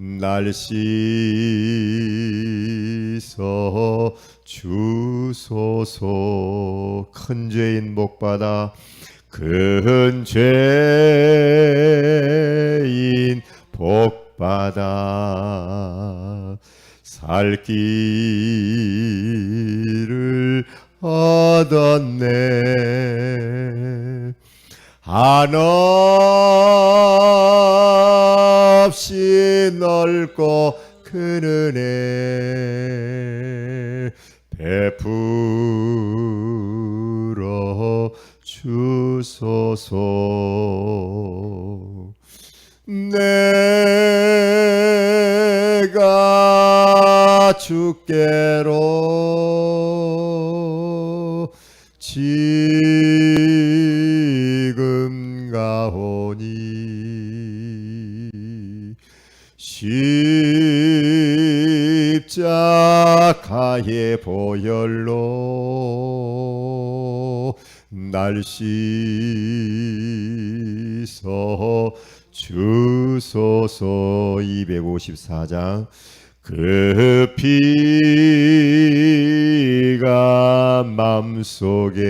날 씻어 주소서. 큰 죄인 복받아 큰 죄인 복받아 살 길을 얻었네. 한없이 넓고 큰 은혜 베풀어 주소서. 내가 주께로 지금 가오니 십자가의 보혈로 날 씻어 주소서. 254장. 그 피가 맘속에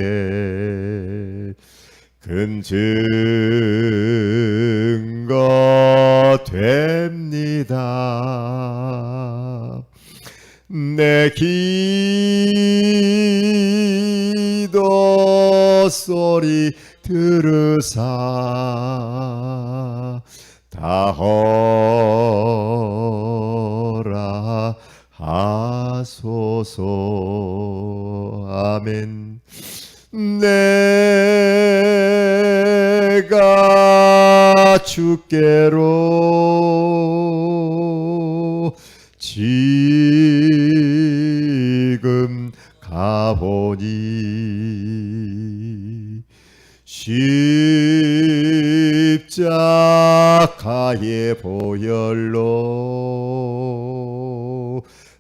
큰 증거 됩니다. 내 기도 소리 들으사 다허라 하소서. 아멘. 내가 주께로 지금 가보니 십자가의 보혈로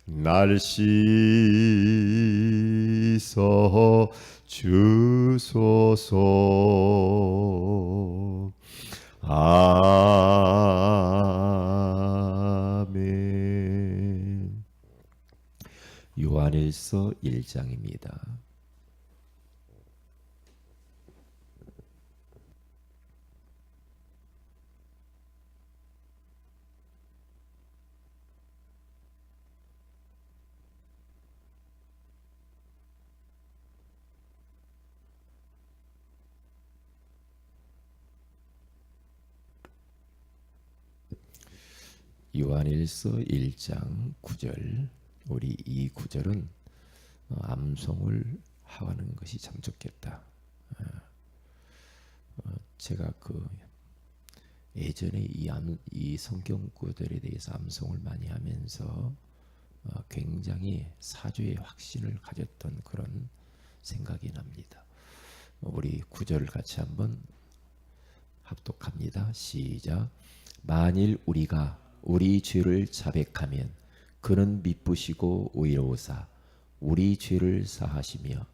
날 씻어 주소서. 아멘. 요한일서 1장입니다. 요한일서 1장 9절. 우리 이 구절은 암송을 하는 것이 참 좋겠다. 제가 예전에 이 성경 구절에 대해서 암송을 많이 하면서 굉장히 사주의 확신을 가졌던 그런 생각이 납니다. 우리 구절을 같이 한번 합독합니다. 시작. 만일 우리가 우리 죄를 자백하면 그는 미쁘시고 의로우사 우리 죄를 사하시며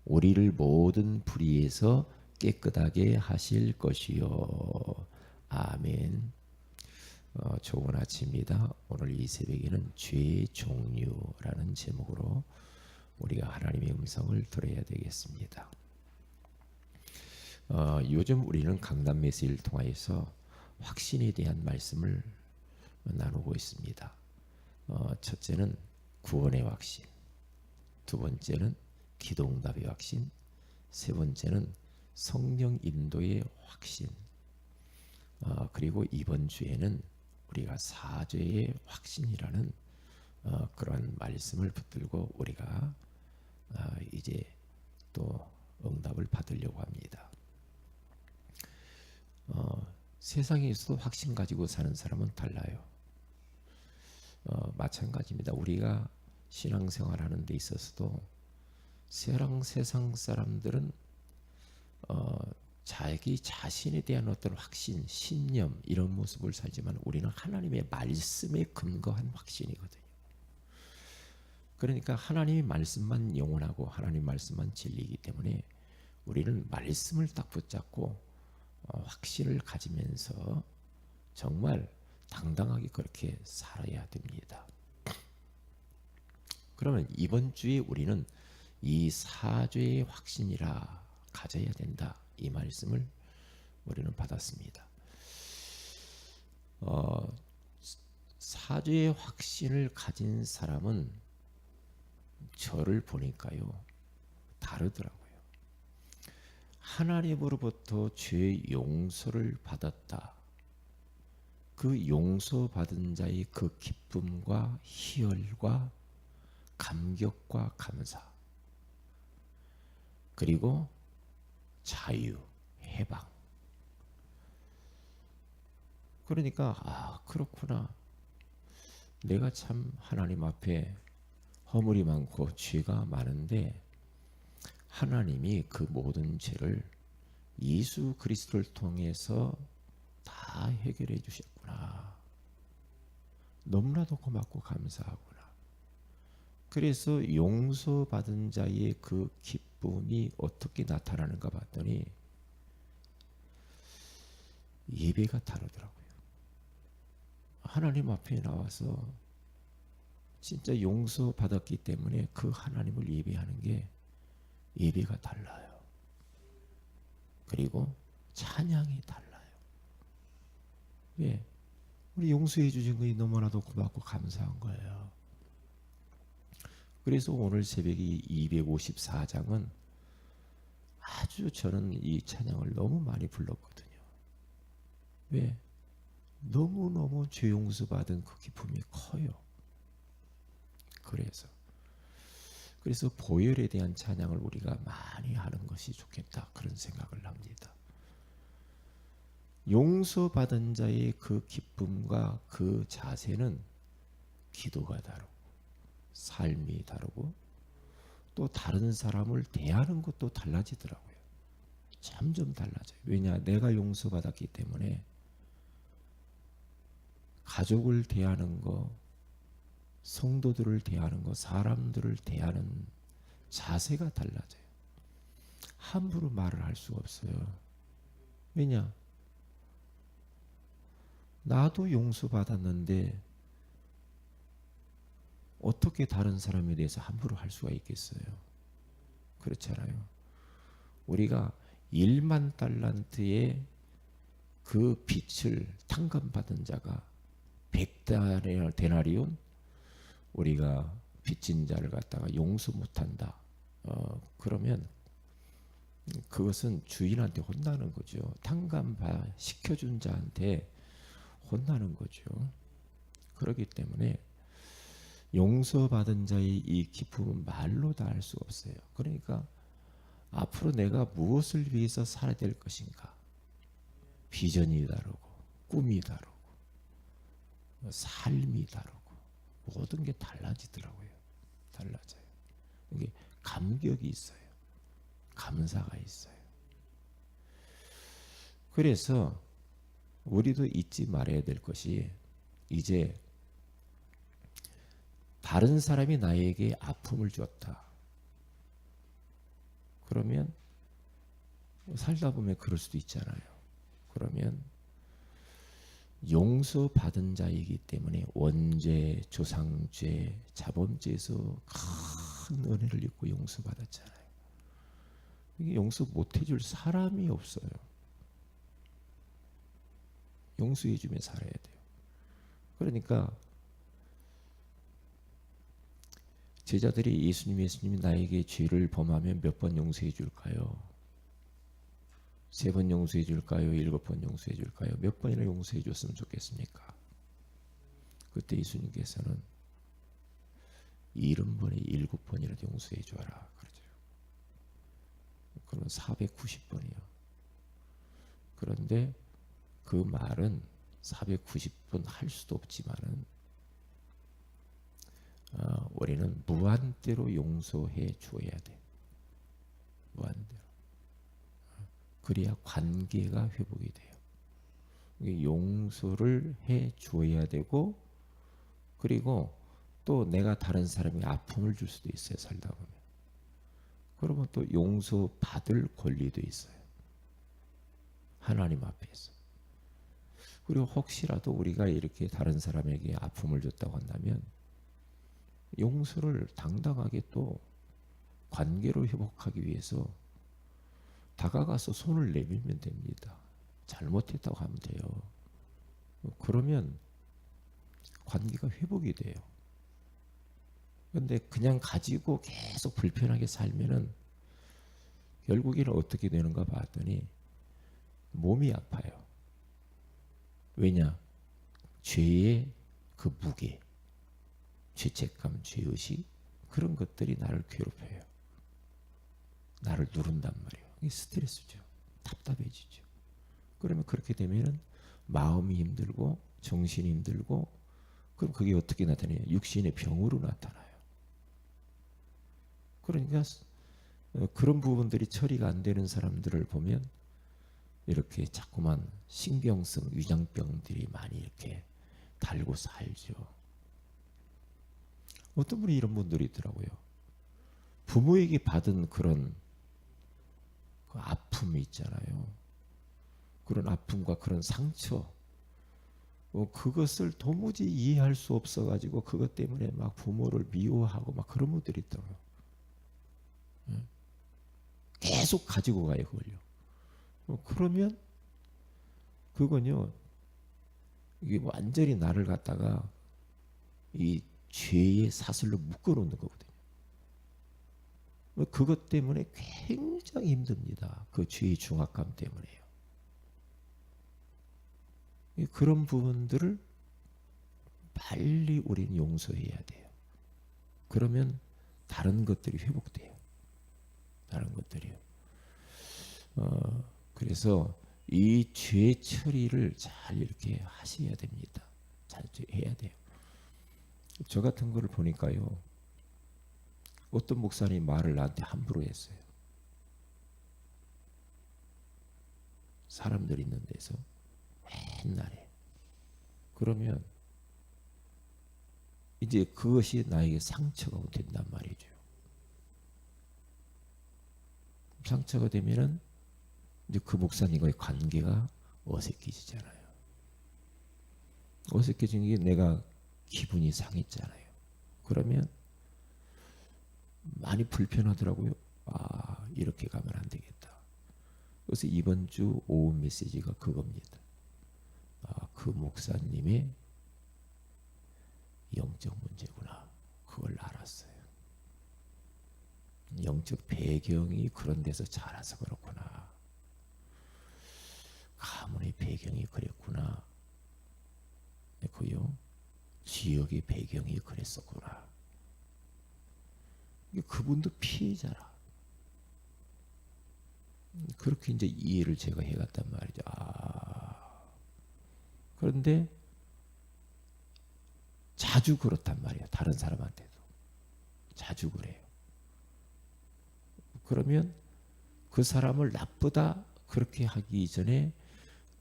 우리를 모든 불의에서 깨끗하게 하실 것이요. 아멘. 좋은 아침입니다. 오늘 이 새벽에는 죄의 종류라는 제목으로 우리가 하나님의 음성을 들어야 되겠습니다. 요즘 우리는 강단 메시지를 통하여서 확신에 대한 말씀을 나누고 있습니다. 첫째는 구원의 확신, 두 번째는 기도응답의 확신, 세 번째는 성령 인도의 확신, 그리고 이번 주에는 우리가 사죄의 확신이라는 그런 말씀을 붙들고 우리가 이제 또 응답을 받으려고 합니다. 세상에서도 확신 가지고 사는 사람은 달라요. 마찬가지입니다. 우리가 신앙생활하는 데 있어서도 세상 사람들은 자기 자신에 대한 어떤 확신, 신념 이런 모습을 살지만 우리는 하나님의 말씀에 근거한 확신이거든요. 그러니까 하나님의 말씀만 영원하고 하나님 말씀만 진리이기 때문에 우리는 말씀을 딱 붙잡고 확신을 가지면서 정말 당당하게 그렇게 살아야 됩니다. 그러면 이번 주에 우리는 이 사죄의 확신이라 가져야 된다, 이 말씀을 우리는 받았습니다. 사죄의 확신을 가진 사람은 저를 보니까요 다르더라고요. 하나님으로부터 죄의 용서를 받았다. 그 용서받은 자의 그 기쁨과 희열과 감격과 감사, 그리고 자유, 해방. 그러니까 그렇구나. 내가 참 하나님 앞에 허물이 많고 죄가 많은데 하나님이 그 모든 죄를 예수 그리스도를 통해서 다 해결해 주셨구나. 너무나도 고맙고 감사하구나. 그래서 용서받은 자의 그 기쁨이 어떻게 나타나는가 봤더니 예배가 다르더라고요. 하나님 앞에 나와서 진짜 용서받았기 때문에 그 하나님을 예배하는 게 예배가 달라요. 그리고 찬양이 달라요. 왜? 우리 용서해 주신 것이 너무나도 고맙고 감사한 거예요. 그래서 오늘 새벽에 254장은 아주 저는 이 찬양을 너무 많이 불렀거든요. 왜? 너무너무 죄 용서받은 그 기쁨이 커요. 그래서 보혈에 대한 찬양을 우리가 많이 하는 것이 좋겠다, 그런 생각을 합니다. 용서받은 자의 그 기쁨과 그 자세는 기도가 다르고 삶이 다르고 또 다른 사람을 대하는 것도 달라지더라고요. 점점 달라져요. 왜냐? 내가 용서받았기 때문에 가족을 대하는 거, 성도들을 대하는 거, 사람들을 대하는 자세가 달라져요. 함부로 말을 할 수가 없어요. 왜냐? 나도 용서받았는데 어떻게 다른 사람에 대해서 함부로 할 수가 있겠어요? 그렇잖아요. 우리가 1만 달란트의 그 빚을 탕감받은 자가 100데나리온, 우리가 빚진 자를 갖다가 용서 못한다. 그러면 그것은 주인한테 혼나는 거죠. 시켜준 자한테 혼나는 거죠. 그렇기 때문에 용서받은 자의 이 기쁨은 말로 다 알 수가 없어요. 그러니까 앞으로 내가 무엇을 위해서 살아야 될 것인가, 비전이 다르고 꿈이 다르고 삶이 다르고 모든 게 달라지더라고요. 달라져요. 이게 감격이 있어요. 감사가 있어요. 그래서 우리도 잊지 말아야 될 것이, 이제 다른 사람이 나에게 아픔을 줬다. 그러면 살다 보면 그럴 수도 있잖아요. 그러면 용서받은 자이기 때문에 원죄, 조상죄, 자범죄에서 큰 은혜를 입고 용서받았잖아요. 이게 용서 못해줄 사람이 없어요. 용서해주며 살아야 돼요. 그러니까 제자들이 예수님이 나에게 죄를 범하면 몇 번 용서해 줄까요? 3번 용서해 줄까요? 7번 용서해 줄까요? 몇 번이나 용서해 줬으면 좋겠습니까? 그때 예수님께서는 70번에 7번이라도 용서해 줘라 그러죠. 그러면 490번이요. 그런데 그 말은 490번 할 수도 없지만은 우리는 무한대로 용서해 주어야 돼. 무한대로. 그래야 관계가 회복이 돼요. 용서를 해 주어야 되고, 그리고 또 내가 다른 사람에게 아픔을 줄 수도 있어요. 살다 보면. 그러면 또 용서받을 권리도 있어요. 하나님 앞에서. 그리고 혹시라도 우리가 이렇게 다른 사람에게 아픔을 줬다고 한다면 용서를 당당하게 또 관계로 회복하기 위해서 다가가서 손을 내밀면 됩니다. 잘못했다고 하면 돼요. 그러면 관계가 회복이 돼요. 그런데 그냥 가지고 계속 불편하게 살면은 결국에는 어떻게 되는가 봤더니 몸이 아파요. 왜냐? 죄의 그 무게, 죄책감, 죄의식 그런 것들이 나를 괴롭혀요. 나를 누른단 말이에요. 이게 스트레스죠. 답답해지죠. 그러면 그렇게 되면은 마음이 힘들고 정신이 힘들고 그럼 그게 어떻게 나타나요? 육신의 병으로 나타나요. 그러니까 그런 부분들이 처리가 안 되는 사람들을 보면 이렇게 자꾸만 신경성 위장병들이 많이 이렇게 달고 살죠. 어떤 분이 이런 분들이 있더라고요. 부모에게 받은 그런 그 아픔이 있잖아요. 그런 아픔과 그런 상처, 그것을 도무지 이해할 수 없어가지고 그것 때문에 막 부모를 미워하고 막 그런 분들이 있더라고요. 계속 가지고 가요, 그걸요. 그러면 그건요, 이게 완전히 나를 갖다가 이 죄의 사슬로 묶어놓는 거거든요. 그것 때문에 굉장히 힘듭니다. 그 죄의 중압감 때문에요. 그런 부분들을 빨리 우리는 용서해야 돼요. 그러면 다른 것들이 회복돼요. 다른 것들이요. 그래서 이 죄 처리를 잘 이렇게 하셔야 됩니다. 잘 해야 돼요. 저 같은 거를 보니까요. 어떤 목사님 말을 나한테 함부로 했어요. 사람들 있는 데서 옛날에. 그러면 이제 그것이 나에게 상처가 된단 말이죠. 상처가 되면은 이제 그 목사님과의 관계가 어색해지잖아요. 어색해지는 게 내가 기분이 상했잖아요. 그러면 많이 불편하더라고요. 아, 이렇게 가면 안 되겠다. 그래서 이번 주 오후 메시지가 그겁니다. 아, 그 목사님의 영적 문제구나. 그걸 알았어요. 영적 배경이 그런 데서 자라서 그렇구나. 가문의 배경이 그랬구나. 그요. 지역의 배경이 그랬었구나. 그분도 피해자라. 그렇게 이제 이해를 제가 해갔단 말이죠. 아. 그런데 자주 그렇단 말이에요. 다른 사람한테도. 자주 그래요. 그러면 그 사람을 나쁘다 그렇게 하기 전에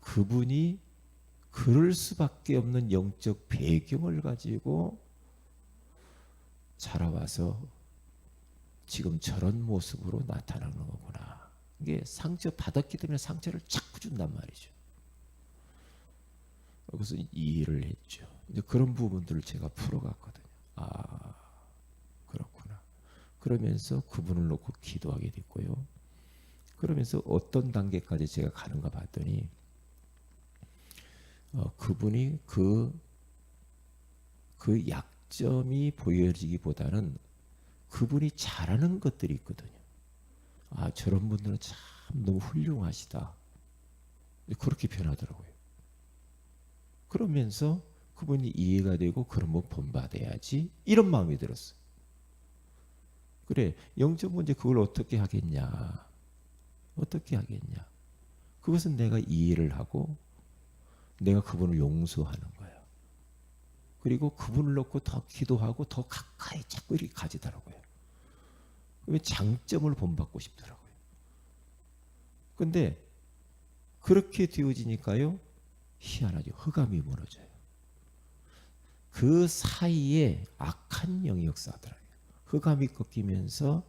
그분이 그럴 수밖에 없는 영적 배경을 가지고 자라와서 지금 저런 모습으로 나타나는 거구나. 이게 상처 받았기 때문에 상처를 자꾸 준단 말이죠. 그래서 이해를 했죠. 이제 그런 부분들을 제가 풀어갔거든요. 아, 그렇구나. 그러면서 그분을 놓고 기도하게 됐고요. 그러면서 어떤 단계까지 제가 가는가 봤더니 그분이 그 약점이 보여지기보다는 그분이 잘하는 것들이 있거든요. 아, 저런 분들은 참 너무 훌륭하시다. 그렇게 변하더라고요. 그러면서 그분이 이해가 되고 그러면 본받아야지 이런 마음이 들었어요. 그래, 영적 문제 그걸 어떻게 하겠냐. 어떻게 하겠냐. 그것은 내가 이해를 하고 내가 그분을 용서하는 거예요. 그리고 그분을 놓고 더 기도하고 더 가까이 자꾸 이렇게 가지더라고요. 그러면 장점을 본받고 싶더라고요. 근데 그렇게 되어지니까요. 희한하죠. 흑암이 무너져요. 그 사이에 악한 영이 역사하더라고요. 흑암이 꺾이면서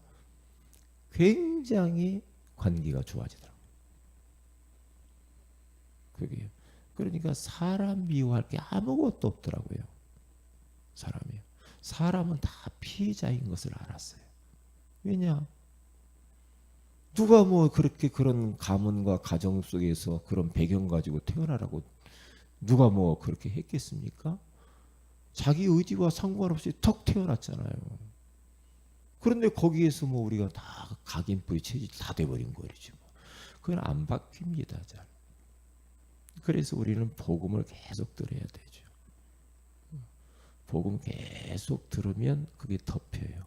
굉장히 관계가 좋아지더라고요. 그게 그러니까 사람 미워할 게 아무것도 없더라고요. 사람이요. 사람은 다 피해자인 것을 알았어요. 왜냐? 누가 뭐 그렇게 그런 가문과 가정 속에서 그런 배경 가지고 태어나라고 누가 뭐 그렇게 했겠습니까? 자기 의지와 상관없이 턱 태어났잖아요. 그런데 거기에서 뭐 우리가 다 각인뿌리 체질 다 돼버린 거죠. 그건 안 바뀝니다. 잘. 그래서 우리는 복음을 계속 들어야 되죠. 복음 계속 들으면 그게 덮여요.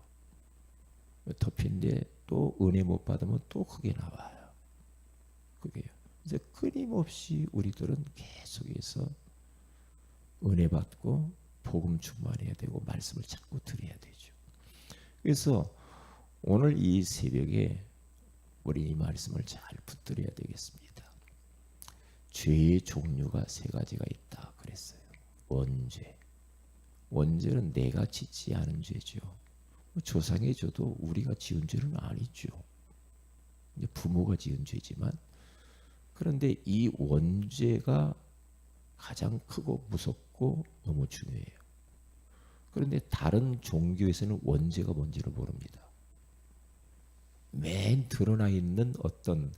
덮인데 또 은혜 못 받으면 또 그게 나와요. 그게요. 이제 끊임없이 우리들은 계속해서 은혜 받고 복음 충만해야 되고 말씀을 자꾸 들어야 되죠. 그래서 오늘 이 새벽에 우리 이 말씀을 잘 붙들어야 되겠습니다. 죄의 종류가 세 가지가 있다 그랬어요. 원죄. 원죄는 내가 짓지 않은 죄죠. 조상의 죄도 우리가 지은 죄는 아니죠. 부모가 지은 죄지만, 그런데 이 원죄가 가장 크고 무섭고 너무 중요해요. 그런데 다른 종교에서는 원죄가 뭔지를 모릅니다. 맨 드러나 있는 어떤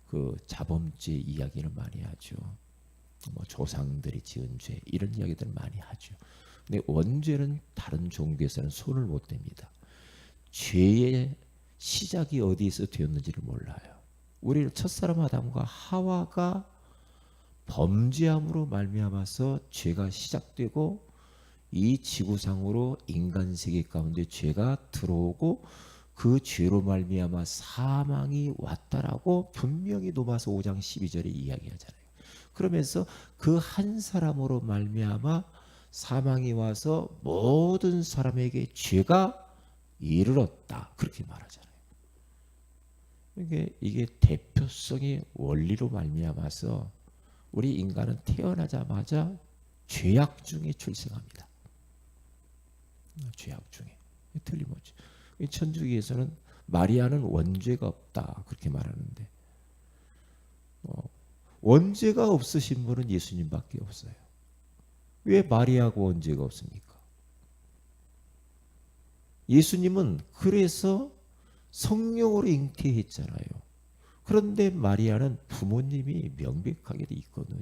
그 자범죄 이야기를 많이 하죠. 뭐 조상들이 지은 죄 이런 이야기들 많이 하죠. 근데 원죄는 다른 종교에서는 손을 못 댑니다. 죄의 시작이 어디에서 되었는지를 몰라요. 우리 첫사람 아담과 하와가 범죄함으로 말미암아서 죄가 시작되고 이 지구상으로 인간 세계 가운데 죄가 들어오고 그 죄로 말미암아 사망이 왔다라고 분명히 로마서 5장 12절에 이야기하잖아요. 그러면서 그 한 사람으로 말미암아 사망이 와서 모든 사람에게 죄가 이르렀다 그렇게 말하잖아요. 이게 대표성의 원리로 말미암아서 우리 인간은 태어나자마자 죄악 중에 출생합니다. 죄악 중에 틀림없이. 천주교에서는 마리아는 원죄가 없다 그렇게 말하는데 원죄가 없으신 분은 예수님밖에 없어요. 왜 마리아가 원죄가 없습니까? 예수님은 그래서 성령으로 잉태했잖아요. 그런데 마리아는 부모님이 명백하게 돼 있거든요.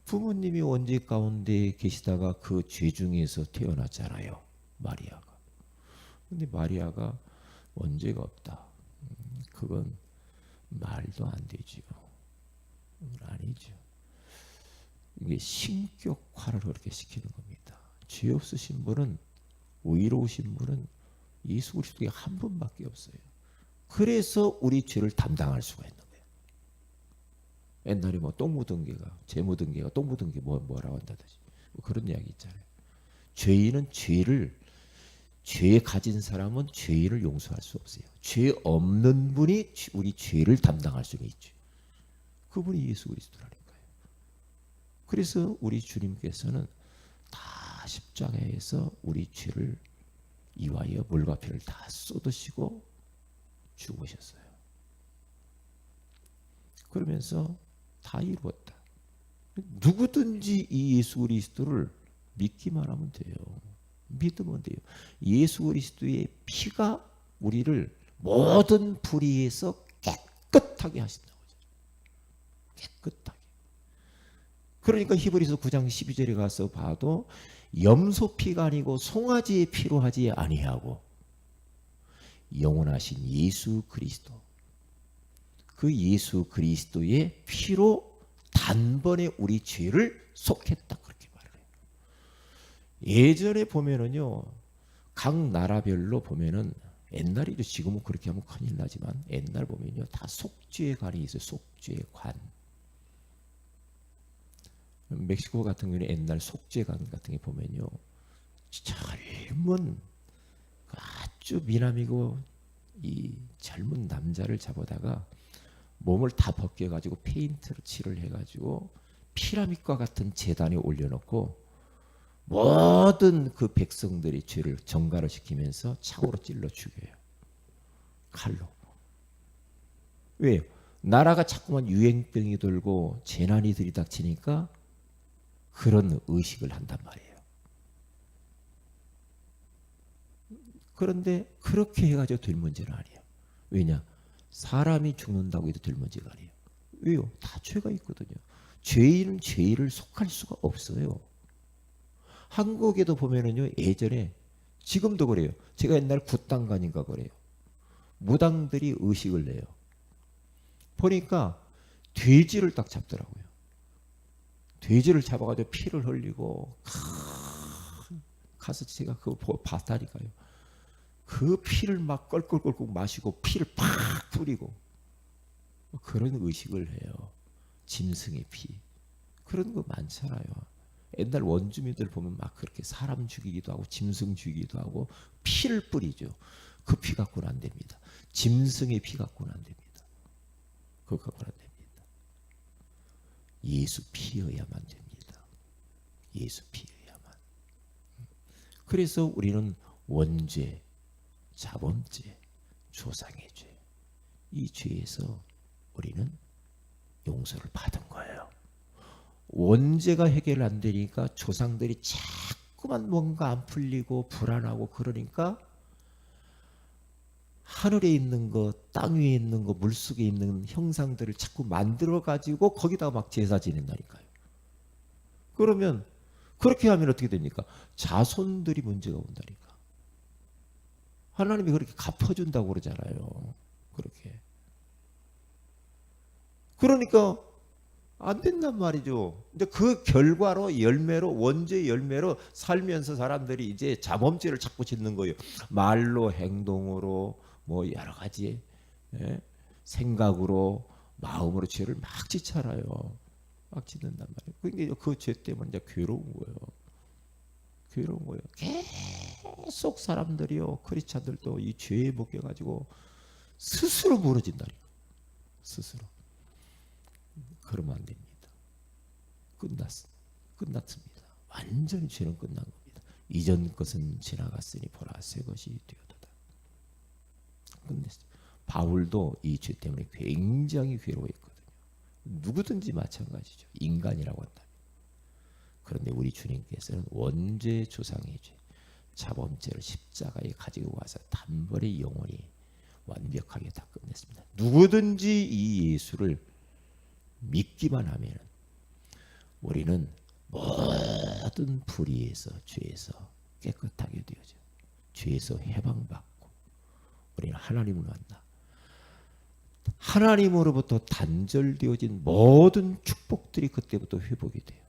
부모님이 원죄 가운데 계시다가 그 죄 중에서 태어났잖아요. 마리아가. 근데 마리아가 원죄가 없다. 그건 말도 안 되지요. 아니죠. 이게 신격화를 그렇게 시키는 겁니다. 죄 없으신 분은, 의로우신 분은 예수 그리스도에 한 분밖에 없어요. 그래서 우리 죄를 담당할 수가 있는 거예요. 옛날에 뭐 똥 묻은 개가, 재 묻은 개가 똥 묻은 게 뭐라고 한다든지 뭐 그런 이야기 있잖아요. 죄인은 죄 가진 사람은 죄를 용서할 수 없어요. 죄 없는 분이 우리 죄를 담당할 수가 있죠. 그분이 예수 그리스도라니까요. 그래서 우리 주님께서는 다 십자가에서 우리 죄를 이와여 물과 피를 다 쏟으시고 죽으셨어요. 그러면서 다 이루었다. 누구든지 이 예수 그리스도를 믿기만 하면 돼요. 믿으면 돼요. 예수 그리스도의 피가 우리를 모든 불의에서 깨끗하게 하신다고 하죠. 깨끗하게. 그러니까 히브리서 9장 12절에 가서 봐도 염소 피가 아니고 송아지의 피로 하지 아니하고 영원하신 예수 그리스도, 그 예수 그리스도의 피로 단번에 우리 죄를 속했다 그렇게 말을 해요. 예전에 보면은요, 각 나라별로 보면은 옛날이죠. 지금은 그렇게 하면 큰일 나지만 옛날 보면요 다 속죄관이 있어요. 속죄관. 멕시코 같은 경우는 옛날 속죄관 같은 게 보면요 젊은 아주 미남이고 이 젊은 남자를 잡아다가 몸을 다 벗겨가지고 페인트를 칠을 해가지고 피라밋과 같은 제단에 올려놓고 모든 그 백성들이 죄를 정가를 시키면서 창으로 찔러 죽여요. 칼로. 왜요? 나라가 자꾸만 유행병이 돌고 재난이 들이닥치니까 그런 의식을 한단 말이에요. 그런데 그렇게 해가지고 될 문제는 아니에요. 왜냐? 사람이 죽는다고 해도 될 문제가 아니에요. 왜요? 다 죄가 있거든요. 죄인은 죄를 속할 수가 없어요. 한국에도 보면은요, 예전에, 지금도 그래요. 제가 옛날 굿당간인가 그래요. 무당들이 의식을 내요. 보니까 돼지를 딱 잡더라고요. 돼지를 잡아가지고 피를 흘리고, 가서 제가 그거 봤다니까요. 그 피를 막 껄껄껄껄 마시고 피를 팍 뿌리고 그런 의식을 해요. 짐승의 피. 그런 거 많잖아요. 옛날 원주민들 보면 막 그렇게 사람 죽이기도 하고 짐승 죽이기도 하고 피를 뿌리죠. 그 피 갖고는 안 됩니다. 짐승의 피 갖고는 안 됩니다. 그거 갖고는 안 됩니다. 예수 피여야만 됩니다. 예수 피여야만. 그래서 우리는 원죄, 자범죄, 조상의 죄, 이 죄에서 우리는 용서를 받은 거예요. 원죄가 해결 안 되니까 조상들이 자꾸만 뭔가 안 풀리고 불안하고 그러니까 하늘에 있는 거, 땅 위에 있는 거, 물속에 있는 형상들을 자꾸 만들어 가지고 거기다가 막 제사 지낸다니까요. 그러면 그렇게 하면 어떻게 됩니까? 자손들이 문제가 온다니까. 하나님이 그렇게 갚아준다고 그러잖아요. 그렇게. 그러니까 안 된단 말이죠. 근데 그 결과로 열매로 원죄의 열매로 살면서 사람들이 이제 자범죄를 자꾸 짓는 거예요. 말로 행동으로 뭐 여러 가지 생각으로 마음으로 죄를 막 짓잖아요. 막 짓는단 말이에요. 그러니까 그 죄 때문에 이제 괴로운 거예요. 괴로운 거예요. 계속 사람들이요, 크리스찬들도 이 죄에 묶여가지고 스스로 무너진다니까. 스스로. 그러면 안 됩니다. 끝났습니다. 완전히 죄는 끝난 겁니다. 이전 것은 지나갔으니 보라 새 것이 되었도다. 끝냈어요. 바울도 이 죄 때문에 굉장히 괴로워했거든요. 누구든지 마찬가지죠. 인간이라고 한다면. 그런데 우리 주님께서는 원죄, 조상의 죄, 자범죄를 십자가에 가지고 와서 단번에 영원히 완벽하게 다 끝냈습니다. 누구든지 이 예수를 믿기만 하면 우리는 모든 불의에서 죄에서 깨끗하게 되어져. 죄에서 해방받고 우리는 하나님을 만나. 하나님으로부터 단절되어진 모든 축복들이 그때부터 회복이 돼요.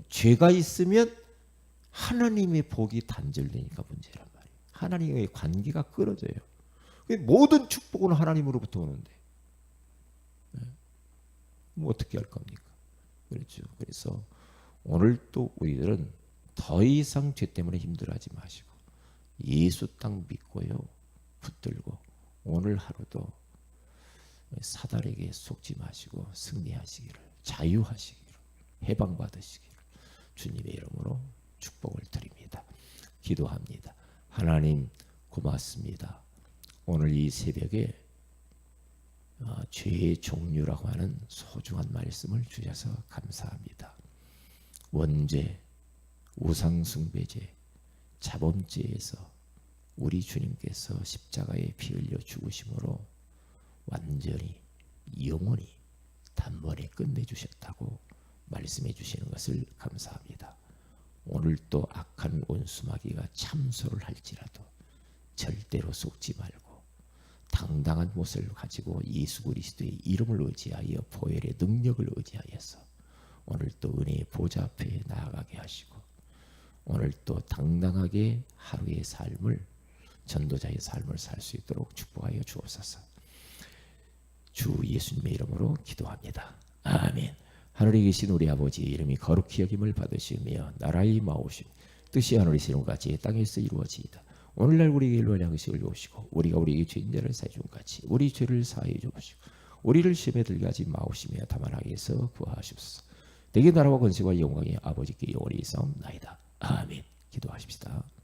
죄가 있으면 하나님의 복이 단절되니까 문제란 말이에요. 하나님의 관계가 끊어져요. 모든 축복은 하나님으로부터 오는데 뭐 어떻게 할 겁니까? 그렇죠. 그래서 오늘 또 우리들은 더 이상 죄 때문에 힘들어하지 마시고 예수 딱 믿고요, 붙들고 오늘 하루도 사단에게 속지 마시고 승리하시기를, 자유하시기를, 해방받으시기를 주님의 이름으로 축복을 드립니다. 기도합니다. 하나님 고맙습니다. 오늘 이 새벽에 죄의 종류라고 하는 소중한 말씀을 주셔서 감사합니다. 원죄, 우상숭배죄, 자범죄에서 우리 주님께서 십자가에 피 흘려 죽으심으로 완전히 영원히 단번에 끝내주셨다고 말씀해 주시는 것을 감사합니다. 오늘 또 악한 원수마귀가 참소를 할지라도 절대로 속지 말고 당당한 모습을 가지고 예수 그리스도의 이름을 의지하여 보혈의 능력을 의지하여서 오늘 또 은혜의 보좌 앞에 나아가게 하시고 오늘 또 당당하게 하루의 삶을, 전도자의 삶을 살 수 있도록 축복하여 주옵소서. 주 예수님의 이름으로 기도합니다. 아멘. 하늘에 계신 우리 아버지 이름이 거룩히 여김을 받으시며 나라의 마오심 뜻이 하늘에서 이룬같이 땅에서 이루어지이다. 오늘날 우리에게 일용할 양식을 주시고 우리가 우리에게 죄인 자를 사해 준 같이 우리 죄를 사해 주시고 우리를 시험에 들게 하지 마옵시며 다만 악에서 구하시옵소서. 내게 나라와 권세와 영광이 아버지께 영원히 있사옵나이다. 아멘. 기도하십시다.